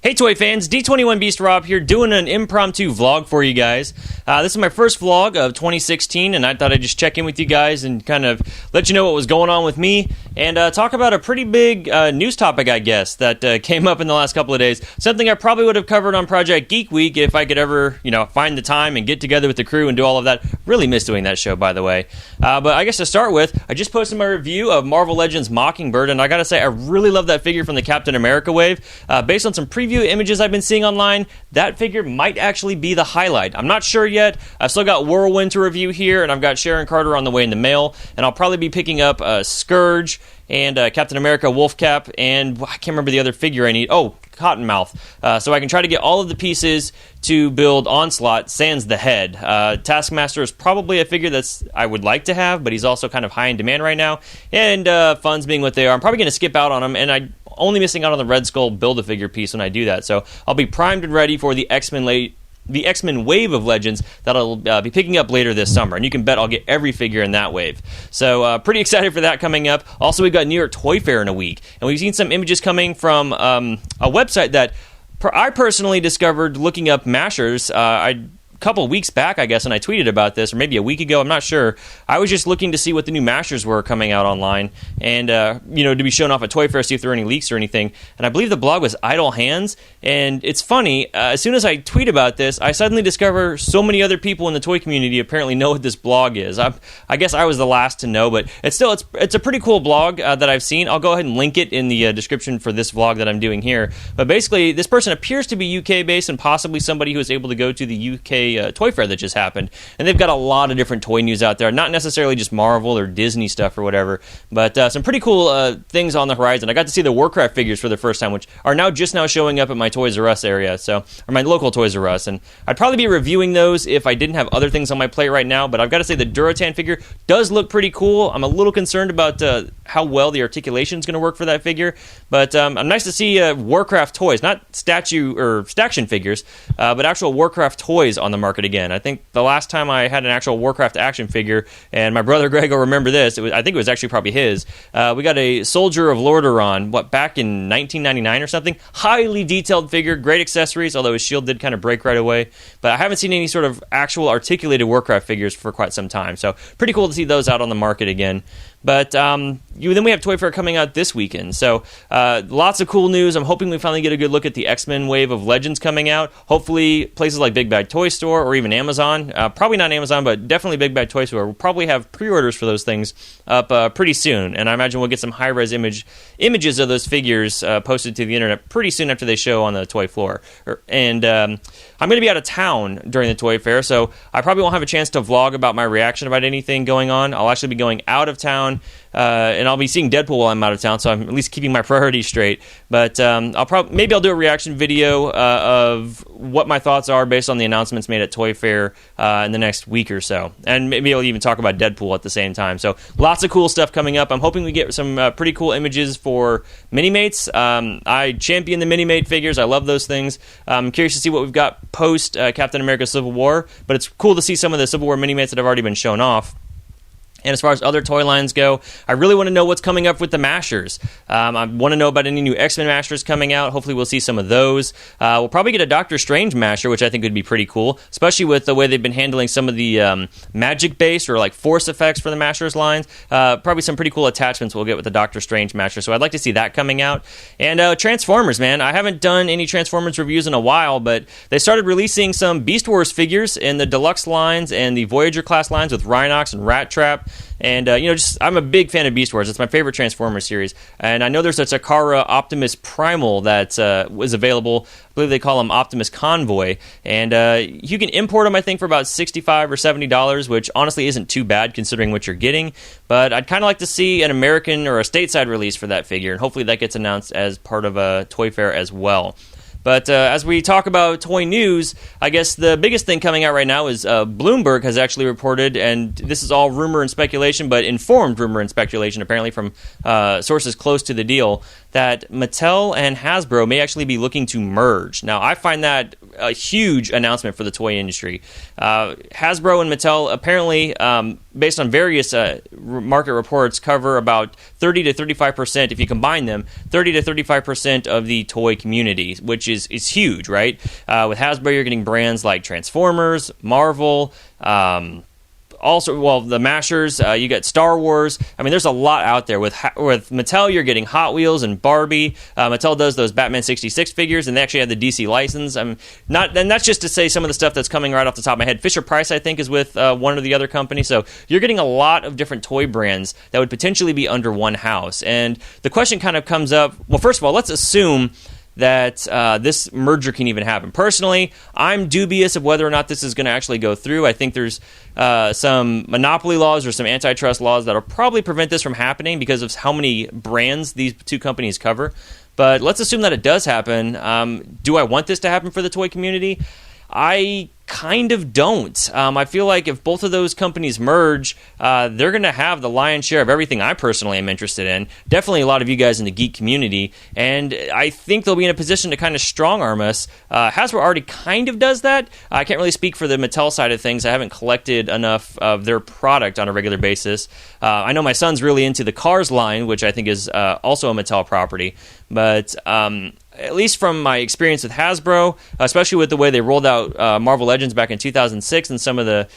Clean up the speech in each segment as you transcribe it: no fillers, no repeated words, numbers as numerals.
Hey Toy fans, D21 Beast Rob here doing an impromptu vlog for you guys. This is my first vlog of 2016 and I thought I'd just check in with you guys and kind of let you know what was going on with me and talk about a pretty big news topic, I guess, that came up in the last couple of days. Something I probably would have covered on Project Geek Week if I could ever, find the time and get together with the crew and do all of that. Really miss doing that show, by the way. But I guess to start with, I just posted my review of Marvel Legends Mockingbird and I gotta say I really love that figure from the Captain America wave. Based on some preview images I've been seeing online, that figure might actually be the highlight. I'm not sure yet. I've still got Whirlwind to review here, and I've got Sharon Carter on the way in the mail, and I'll probably be picking up Scourge and Captain America Wolfcap, and I can't remember the other figure I need. Oh, Cottonmouth. So I can try to get all of the pieces to build Onslaught, sans the head. Taskmaster is probably a figure that's I would like to have, but he's also kind of high in demand right now, and funds being what they are, I'm probably going to skip out on him, and I'm only missing out on the Red Skull Build-A-Figure piece when I do that. So I'll be primed and ready for the X-Men wave of Legends that I'll be picking up later this summer, and you can bet I'll get every figure in that wave. So pretty excited for that coming up. Also, we've got New York Toy Fair in a week, and we've seen some images coming from a website that I personally discovered looking up Mashers. Couple weeks back, I guess, and I tweeted about this, or maybe a week ago, I'm not sure. I was just looking to see what the new Mashers were coming out online, and, to be shown off at Toy Fair, see if there were any leaks or anything. And I believe the blog was Idle Hands, and it's funny, as soon as I tweet about this, I suddenly discover so many other people in the toy community apparently know what this blog is. I guess I was the last to know, but it's a pretty cool blog that I've seen. I'll go ahead and link it in the description for this vlog that I'm doing here. But basically, this person appears to be UK-based and possibly somebody who was able to go to the UK Toy Fair that just happened, and they've got a lot of different toy news out there, not necessarily just Marvel or Disney stuff or whatever, but some pretty cool things on the horizon. I got to see the Warcraft figures for the first time, which are now showing up at my Toys R Us area, or my local Toys R Us, and I'd probably be reviewing those if I didn't have other things on my plate right now, but I've got to say the Duratan figure does look pretty cool. I'm a little concerned about how well the articulation is going to work for that figure, but I'm nice to see Warcraft toys, not statue or Staction figures, but actual Warcraft toys on the market again. I think the last time I had an actual Warcraft action figure, and my brother Greg will remember this, I think it was actually probably his, we got a Soldier of Lordaeron, back in 1999 or something, highly detailed figure, great accessories, although his shield did kind of break right away, but I haven't seen any sort of actual articulated Warcraft figures for quite some time, so pretty cool to see those out on the market again. But then we have Toy Fair coming out this weekend, so lots of cool news. I'm hoping we finally get a good look at the X-Men wave of Legends coming out. Hopefully places like Big Bad Toy Store or even Amazon, probably not Amazon, but definitely Big Bad Toy Store. We'll probably have pre-orders for those things up pretty soon, and I imagine we'll get some high-res images of those figures posted to the internet pretty soon after they show on the toy floor. And I'm going to be out of town during the Toy Fair, so I probably won't have a chance to vlog about my reaction about anything going on. I'll actually be going out of town, and I'll be seeing Deadpool while I'm out of town, so I'm at least keeping my priorities straight. But maybe I'll do a reaction video of what my thoughts are based on the announcements made at Toy Fair in the next week or so, and maybe I'll even talk about Deadpool at the same time. So lots of cool stuff coming up. I'm hoping we get some pretty cool images for Mini-Mates. I champion the Mini-Mate figures. I love those things. I'm curious to see what we've got post Captain America Civil War, but it's cool to see some of the Civil War Mini-Mates that have already been shown off. And as far as other toy lines go, I really want to know what's coming up with the Mashers. I want to know about any new X-Men Mashers coming out. Hopefully we'll see some of those. We'll probably get a Doctor Strange Masher, which I think would be pretty cool, especially with the way they've been handling some of the magic-based or like force effects for the Mashers lines. Probably some pretty cool attachments we'll get with the Doctor Strange Masher, so I'd like to see that coming out. And Transformers, man. I haven't done any Transformers reviews in a while, but they started releasing some Beast Wars figures in the Deluxe lines and the Voyager class lines with Rhinox and Rat Trap. And, I'm a big fan of Beast Wars. It's my favorite Transformers series. And I know there's a Takara Optimus Primal that was available. I believe they call him Optimus Convoy. And you can import them, I think, for about $65 or $70, which honestly isn't too bad considering what you're getting. But I'd kind of like to see an American or a stateside release for that figure. And hopefully that gets announced as part of a Toy Fair as well. But as we talk about toy news, I guess the biggest thing coming out right now is Bloomberg has actually reported, and this is all rumor and speculation, but informed rumor and speculation apparently from sources close to the deal, that Mattel and Hasbro may actually be looking to merge. Now, I find that a huge announcement for the toy industry. Hasbro and Mattel apparently based on various market reports, cover about 30 to 35%, if you combine them, 30 to 35% of the toy community, which is huge, right? With Hasbro, you're getting brands like Transformers, Marvel, also, well, the Mashers, you get Star Wars. I mean, there's a lot out there. With Mattel, you're getting Hot Wheels and Barbie. Mattel does those Batman 66 figures, and they actually have the DC license. And that's just to say some of the stuff that's coming right off the top of my head. Fisher-Price, I think, is with one of the other companies. So you're getting a lot of different toy brands that would potentially be under one house. And the question kind of comes up, well, first of all, let's assume that this merger can even happen. Personally, I'm dubious of whether or not this is going to actually go through. I think there's some monopoly laws or some antitrust laws that'll probably prevent this from happening because of how many brands these two companies cover. But let's assume that it does happen. Do I want this to happen for the toy community? I kind of don't. I feel like if both of those companies merge, they're going to have the lion's share of everything I personally am interested in. Definitely a lot of you guys in the geek community. And I think they'll be in a position to kind of strong-arm us. Hasbro already kind of does that. I can't really speak for the Mattel side of things. I haven't collected enough of their product on a regular basis. I know my son's really into the Cars line, which I think is also a Mattel property. But at least from my experience with Hasbro, especially with the way they rolled out Marvel Legends back in 2006 and some of the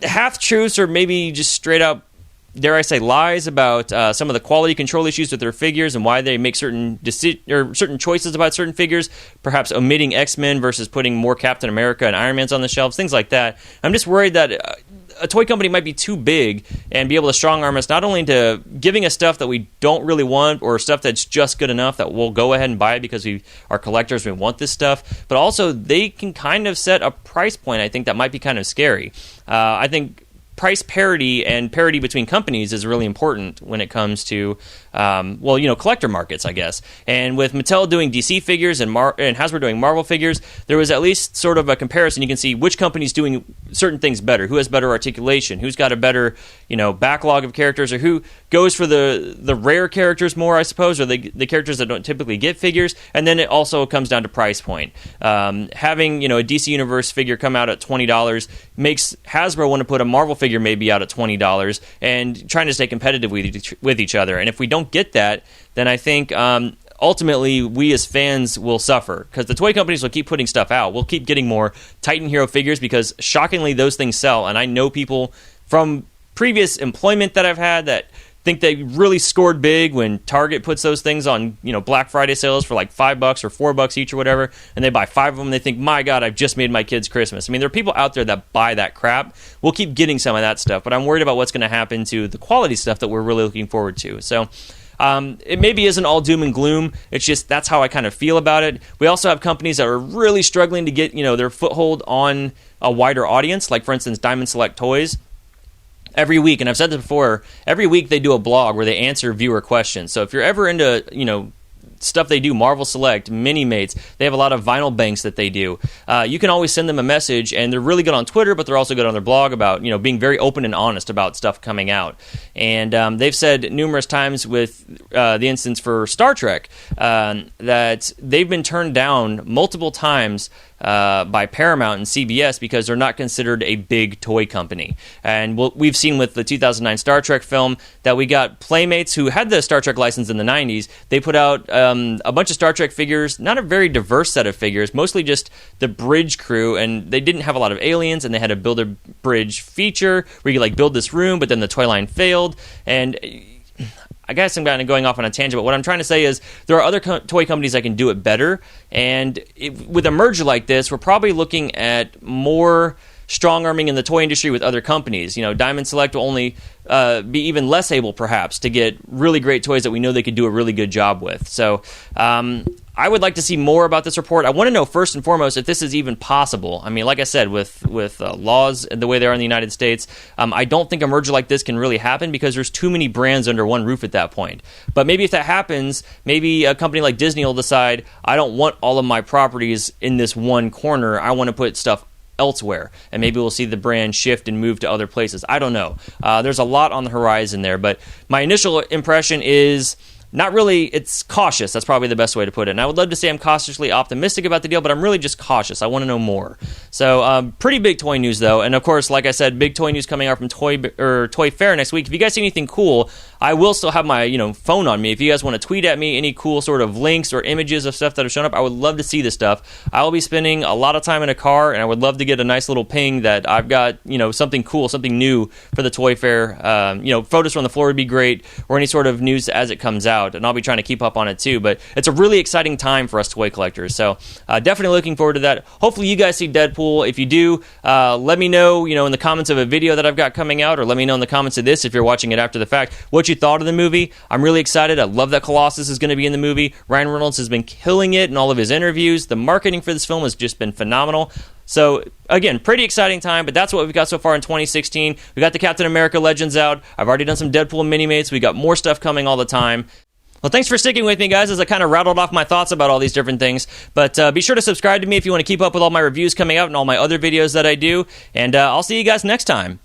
half-truths or maybe just straight-up, dare I say, lies about some of the quality control issues with their figures and why they make certain choices about certain figures, perhaps omitting X-Men versus putting more Captain America and Iron Man's on the shelves, things like that. I'm just worried that a toy company might be too big and be able to strong-arm us not only into giving us stuff that we don't really want or stuff that's just good enough that we'll go ahead and buy it because we are collectors, we want this stuff, but also they can kind of set a price point, I think, that might be kind of scary. I think price parity and parity between companies is really important when it comes to, collector markets, I guess. And with Mattel doing DC figures and Hasbro doing Marvel figures, there was at least sort of a comparison. You can see which company's doing certain things better, who has better articulation, who's got a better, backlog of characters, or who goes for the rare characters more, I suppose, or the characters that don't typically get figures. And then it also comes down to price point. Having, a DC Universe figure come out at $20 makes Hasbro want to put a Marvel figure maybe out at $20 and trying to stay competitive with each other. And if we don't get that, then I think ultimately we as fans will suffer because the toy companies will keep putting stuff out. We'll keep getting more Titan Hero figures because shockingly those things sell. And I know people from previous employment that I've had that think they really scored big when Target puts those things on, Black Friday sales for like $5 or $4 each or whatever, and they buy 5 of them and they think, my God, I've just made my kids Christmas. I mean, there are people out there that buy that crap. We'll keep getting some of that stuff, but I'm worried about what's going to happen to the quality stuff that we're really looking forward to. So it maybe isn't all doom and gloom. It's just that's how I kind of feel about it. We also have companies that are really struggling to get, their foothold on a wider audience, like, for instance, Diamond Select Toys. Every week, and I've said this before, every week they do a blog where they answer viewer questions. So if you're ever into, stuff they do, Marvel Select, Mini-Mates, they have a lot of vinyl banks that they do. You can always send them a message, and they're really good on Twitter, but they're also good on their blog about, being very open and honest about stuff coming out. And they've said numerous times with the instance for Star Trek that they've been turned down multiple times by Paramount and CBS because they're not considered a big toy company. And we've seen with the 2009 Star Trek film that we got Playmates, who had the Star Trek license in the 90s. They put out a bunch of Star Trek figures, not a very diverse set of figures, mostly just the bridge crew, and they didn't have a lot of aliens, and they had a build a bridge feature where you could build this room, but then the toy line failed. And I guess I'm kind of going off on a tangent, but what I'm trying to say is there are other toy companies that can do it better, and with a merger like this, we're probably looking at more strong-arming in the toy industry with other companies. Diamond Select will only be even less able, perhaps, to get really great toys that we know they could do a really good job with. So I would like to see more about this report. I want to know, first and foremost, if this is even possible. I mean, like I said, with laws the way they are in the United States, I don't think a merger like this can really happen because there's too many brands under one roof at that point. But maybe if that happens, maybe a company like Disney will decide, I don't want all of my properties in this one corner. I want to put stuff elsewhere, and maybe we'll see the brand shift and move to other places. I don't know. There's a lot on the horizon there, but my initial impression is not really, it's cautious. That's probably the best way to put it. And I would love to say I'm cautiously optimistic about the deal, but I'm really just cautious. I want to know more. So pretty big toy news, though. And of course, like I said, big toy news coming out from Toy Fair next week. If you guys see anything cool, I will still have my phone on me. If you guys want to tweet at me any cool sort of links or images of stuff that have shown up, I would love to see this stuff. I will be spending a lot of time in a car, and I would love to get a nice little ping that I've got something cool, something new for the Toy Fair. Photos from the floor would be great, or any sort of news as it comes out. And I'll be trying to keep up on it too, but it's a really exciting time for us toy collectors, so definitely looking forward to that. Hopefully you guys see Deadpool. If you do, let me know in the comments of a video that I've got coming out, or let me know in the comments of this if you're watching it after the fact what you thought of the movie. I'm really excited. I love that Colossus is going to be in the movie. Ryan Reynolds has been killing it in all of his interviews. The marketing for this film has just been phenomenal. So, again, pretty exciting time, but that's what we've got so far in 2016. We got the Captain America Legends out. I've already done some Deadpool mini-mates. We got more stuff coming all the time. Well, thanks for sticking with me, guys, as I kind of rattled off my thoughts about all these different things. But be sure to subscribe to me if you want to keep up with all my reviews coming out and all my other videos that I do. And I'll see you guys next time.